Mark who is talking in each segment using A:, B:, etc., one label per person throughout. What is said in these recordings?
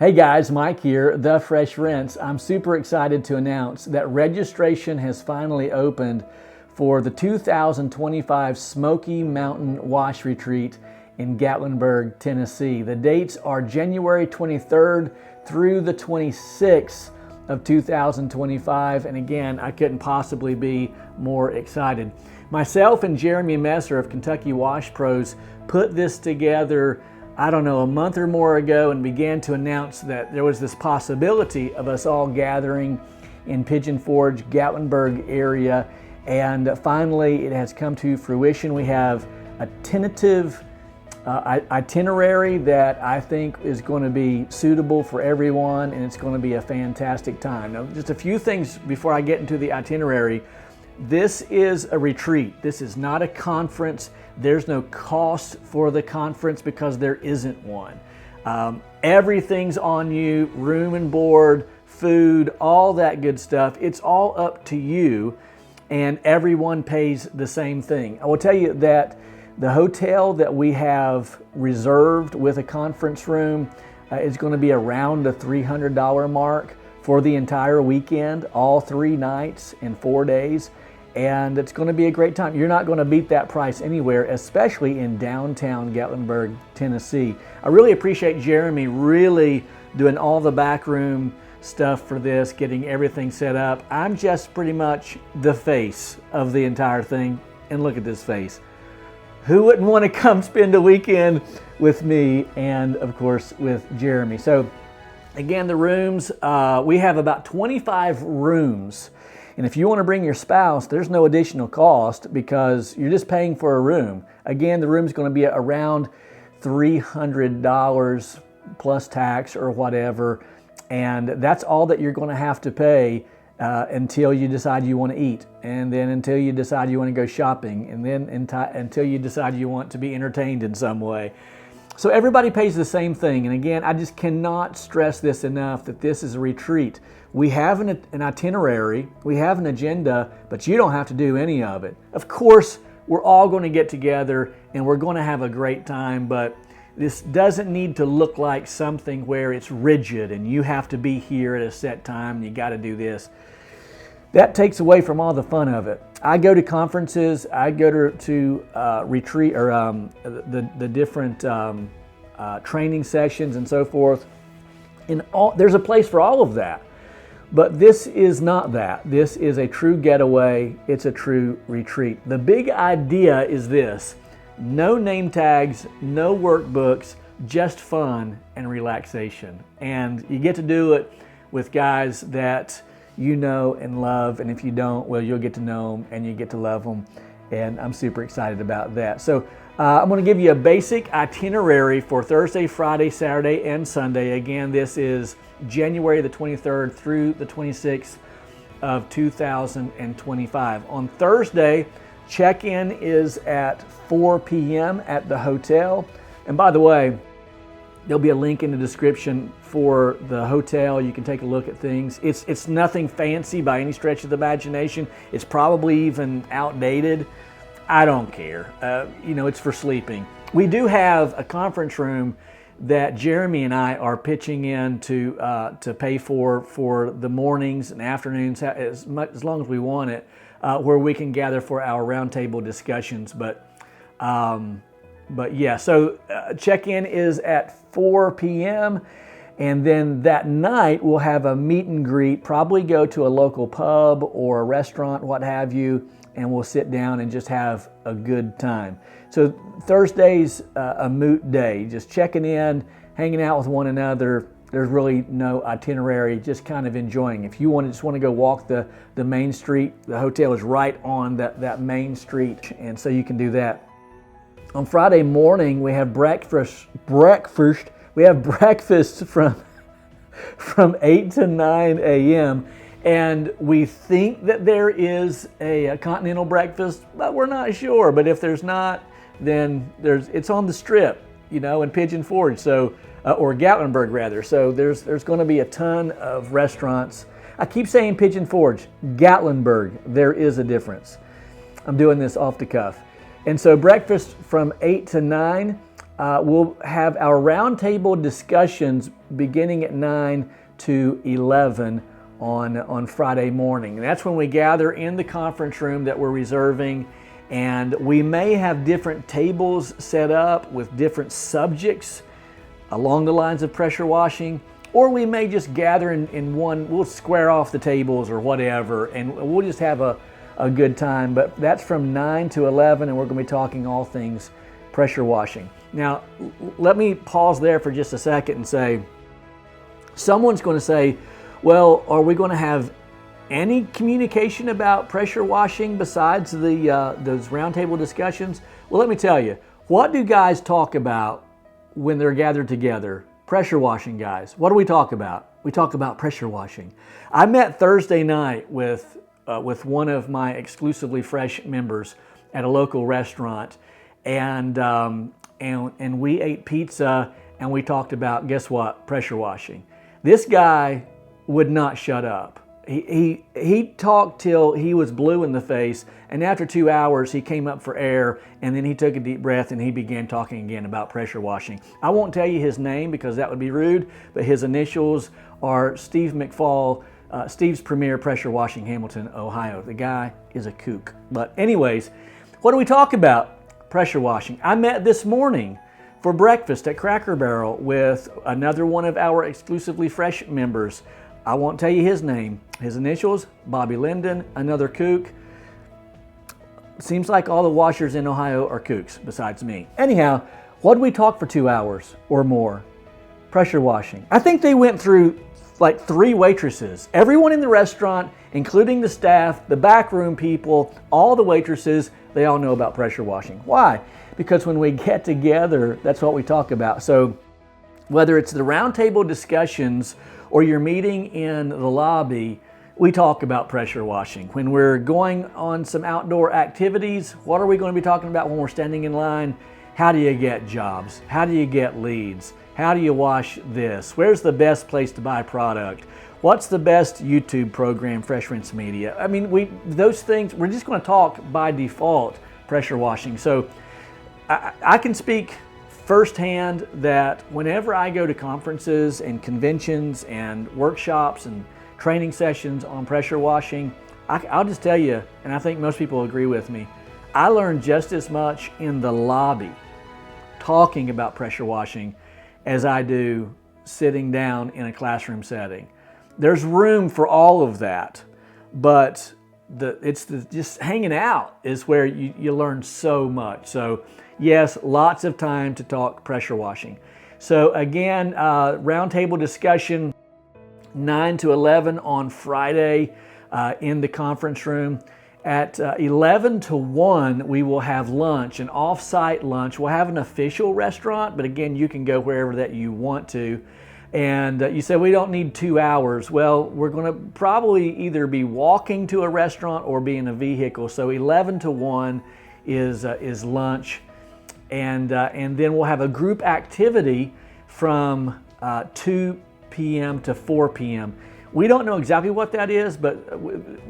A: Hey guys, Mike here, The Fresh Rinse. I'm super excited to announce that registration has finally opened for the 2025 Smokey Mountain Wash Retreat in Gatlinburg, Tennessee. The dates are January 23rd through the 26th of 2025, and again, I couldn't possibly be more excited. Myself and Jeremy Messer of Kentucky Wash Pros put this together a month or more ago and began to announce that there was this possibility of us all gathering in Pigeon Forge, Gatlinburg area. And finally, it has come to fruition. We have a tentative itinerary that I think is going to be suitable for everyone, and it's going to be a fantastic time. Now, just a few things before I get into the itinerary. This is a retreat. This is not a conference. There's no cost for the conference because there isn't one. Everything's on you, room and board, food, all that good stuff. It's all up to you, and everyone pays the same thing. I will tell you that the hotel that we have reserved with a conference room is going to be around the $300 mark for the entire weekend, all 3 nights and 4 days. And it's going to be a great time. You're not going to beat that price anywhere, especially in downtown Gatlinburg, Tennessee. I really appreciate Jeremy really doing all the backroom stuff for this, getting everything set up. I'm just pretty much the face of the entire thing. And look at this face. Who wouldn't want to come spend a weekend with me and, of course, with Jeremy? So, again, the rooms, we have about 25 rooms. And if you want to bring your spouse, there's no additional cost because you're just paying for a room. Again, the room's going to be around $300 plus tax or whatever. And that's all that you're going to have to pay until you decide you want to eat. And then until you decide you want to go shopping. And then until you decide you want to be entertained in some way. So everybody pays the same thing. And again, I just cannot stress this enough that this is a retreat. We have an itinerary, we have an agenda, but you don't have to do any of it. Of course, we're all going to get together and we're going to have a great time, but this doesn't need to look like something where it's rigid and you have to be here at a set time and you got to do this. That takes away from all the fun of it. I go to conferences, I go to retreat or the different training sessions and so forth. There's a place for all of that. But this is not that. This is a true getaway. It's a true retreat. The big idea is this: no name tags, no workbooks, just fun and relaxation. And you get to do it with guys that you know and love. And if you don't, well, you'll get to know them and you get to love them. And I'm super excited about that. So I'm going to give you a basic itinerary for Thursday, Friday, Saturday, and Sunday. Again, this is January the 23rd through the 26th of 2025. On Thursday, check-in is at 4 p.m. at the hotel. And by the way, there'll be a link in the description for the hotel. You can take a look at things. It's nothing fancy by any stretch of the imagination. It's probably even outdated. I don't care. It's for sleeping. We do have a conference room that Jeremy and I are pitching in to pay for the mornings and afternoons as long as we want it, where we can gather for our roundtable discussions. But yeah, so check-in is at 4 p.m. And then that night we'll have a meet and greet, probably go to a local pub or a restaurant, what have you, and we'll sit down and just have a good time. So Thursday's a moot day, just checking in, hanging out with one another. There's really no itinerary, just kind of enjoying. If you just want to go walk the main street, the hotel is right on that main street, and so you can do that. On Friday morning, we have breakfast. We have breakfast from 8 to 9 a.m. And we think that there is a continental breakfast, but we're not sure. But if there's not, then it's on the strip, in Pigeon Forge, so or Gatlinburg rather. So there's going to be a ton of restaurants. I keep saying Pigeon Forge, Gatlinburg. There is a difference. I'm doing this off the cuff. And so breakfast from 8 to 9. we'll have our roundtable discussions beginning at 9 to 11 on Friday morning. And that's when we gather in the conference room that we're reserving, and we may have different tables set up with different subjects along the lines of pressure washing, or we may just gather in one, we'll square off the tables or whatever, and we'll just have a good time. But that's from 9 to 11, and we're going to be talking all things pressure washing. Now, let me pause there for just a second and say, someone's going to say, well, are we going to have any communication about pressure washing besides those roundtable discussions? Well, let me tell you, what do guys talk about when they're gathered together? Pressure washing, guys. What do we talk about? We talk about pressure washing. I met Thursday night with one of my exclusively fresh members at a local restaurant, and we ate pizza, and we talked about, guess what? Pressure washing. This guy would not shut up. He talked till he was blue in the face, and after 2 hours he came up for air, and then he took a deep breath and he began talking again about pressure washing. I won't tell you his name because that would be rude, but his initials are Steve McFall, Steve's Premier Pressure Washing, Hamilton, Ohio. The guy is a kook. But anyways, what do we talk about? Pressure washing. I met this morning for breakfast at Cracker Barrel with another one of our exclusively fresh members. I won't tell you his name. His initials, Bobby Linden, another kook. Seems like all the washers in Ohio are kooks besides me. Anyhow, what did we talk for 2 hours or more? Pressure washing. I think they went through like 3 waitresses. Everyone in the restaurant, including the staff, the backroom people, all the waitresses, they all know about pressure washing. Why? Because when we get together, that's what we talk about. So whether it's the roundtable discussions or you're meeting in the lobby, we talk about pressure washing. When we're going on some outdoor activities, what are we going to be talking about when we're standing in line? How do you get jobs? How do you get leads? How do you wash this? Where's the best place to buy product? What's the best YouTube program, Fresh Rinse Media? I mean, those things, we're just going to talk by default pressure washing. So I can speak firsthand that whenever I go to conferences and conventions and workshops and training sessions on pressure washing, I'll just tell you, and I think most people agree with me, I learn just as much in the lobby talking about pressure washing as I do sitting down in a classroom setting. There's room for all of that, but just hanging out is where you learn so much. So yes, lots of time to talk pressure washing. So again, roundtable discussion 9 to 11 on Friday in the conference room. At 11 to 1, we will have lunch, an off-site lunch. We'll have an official restaurant, but again, you can go wherever that you want to. And you say, we don't need 2 hours. Well, we're going to probably either be walking to a restaurant or be in a vehicle. So 11 to 1 is lunch. And then we'll have a group activity from 2 p.m. to 4 p.m. We don't know exactly what that is, but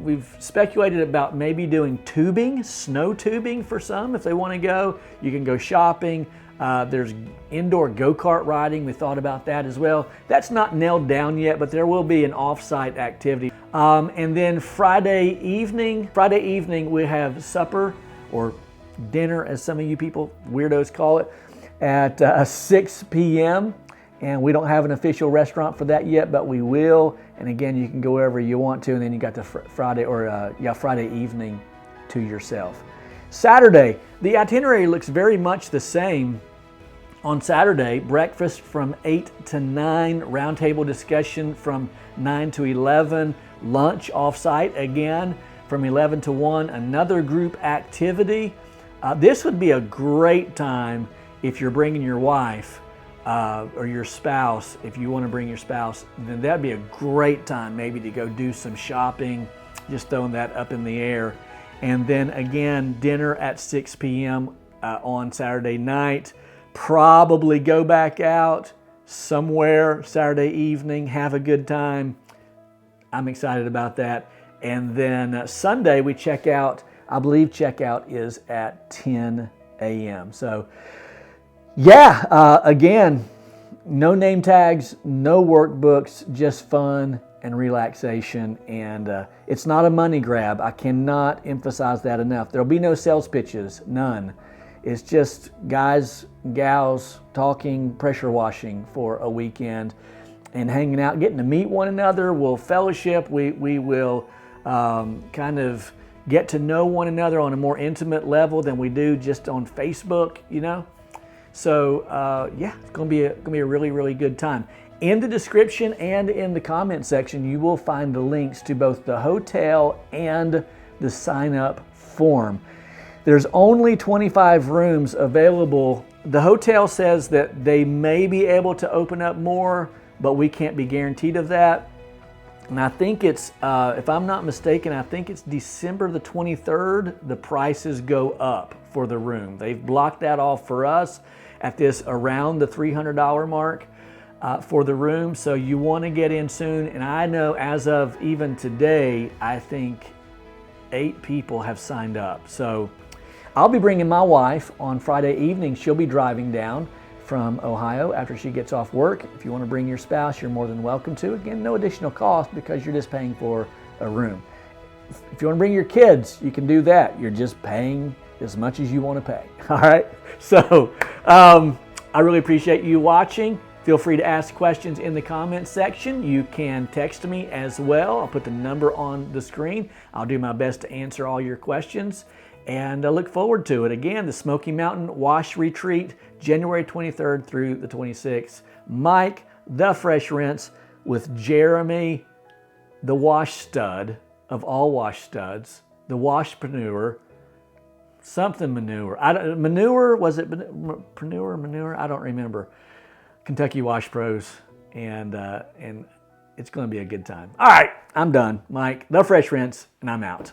A: we've speculated about maybe doing tubing, snow tubing for some if they want to go. You can go shopping. There's indoor go-kart riding. We thought about that as well. That's not nailed down yet, but there will be an off-site activity. And then Friday evening we have supper or dinner, as some of you people, weirdos, call it, at 6 p.m. And we don't have an official restaurant for that yet, but we will. And again, you can go wherever you want to, and then you got the Friday evening to yourself. Saturday, the itinerary looks very much the same. On Saturday, breakfast from 8 to 9, roundtable discussion from 9 to 11, lunch off-site again from 11 to 1, another group activity. This would be a great time if you're bringing your wife or your spouse. If you want to bring your spouse, then that'd be a great time maybe to go do some shopping, just throwing that up in the air. And then again, dinner at 6 p.m. On Saturday night. Probably go back out somewhere Saturday evening, have a good time. I'm excited about that. And then Sunday we check out. I believe checkout is at 10 a.m. So Yeah, again, no name tags, no workbooks, just fun and relaxation. And it's not a money grab. I cannot emphasize that enough. There'll be no sales pitches, none. It's just guys, gals talking, pressure washing for a weekend and hanging out, getting to meet one another. We'll fellowship. We will kind of get to know one another on a more intimate level than we do just on Facebook, you know. So yeah, it's gonna be a really, really good time. In the description and in the comment section, you will find the links to both the hotel and the sign-up form. There's only 25 rooms available. The hotel says that they may be able to open up more, but we can't be guaranteed of that. And I think it's, if I'm not mistaken, I think it's December the 23rd, the prices go up for the room. They've blocked that off for us at this around the $300 mark for the room. So you want to get in soon. And I know as of even today, I think 8 people have signed up. So I'll be bringing my wife on Friday evening. She'll be driving down from Ohio after she gets off work. If you want to bring your spouse, you're more than welcome to. Again, no additional cost because you're just paying for a room. If you want to bring your kids, you can do that. You're just paying as much as you want to pay. All right. So I really appreciate you watching. Feel free to ask questions in the comments section. You can text me as well. I'll put the number on the screen. I'll do my best to answer all your questions. And I look forward to it. Again, the Smoky Mountain Wash Retreat, January 23rd through the 26th. Mike, the Fresh Rinse, with Jeremy, the wash stud of all wash studs, the washpreneur, something manure. Manure, was it manure? I don't remember. Kentucky Wash Pros, and it's going to be a good time. All right, I'm done. Mike, the Fresh Rinse, and I'm out.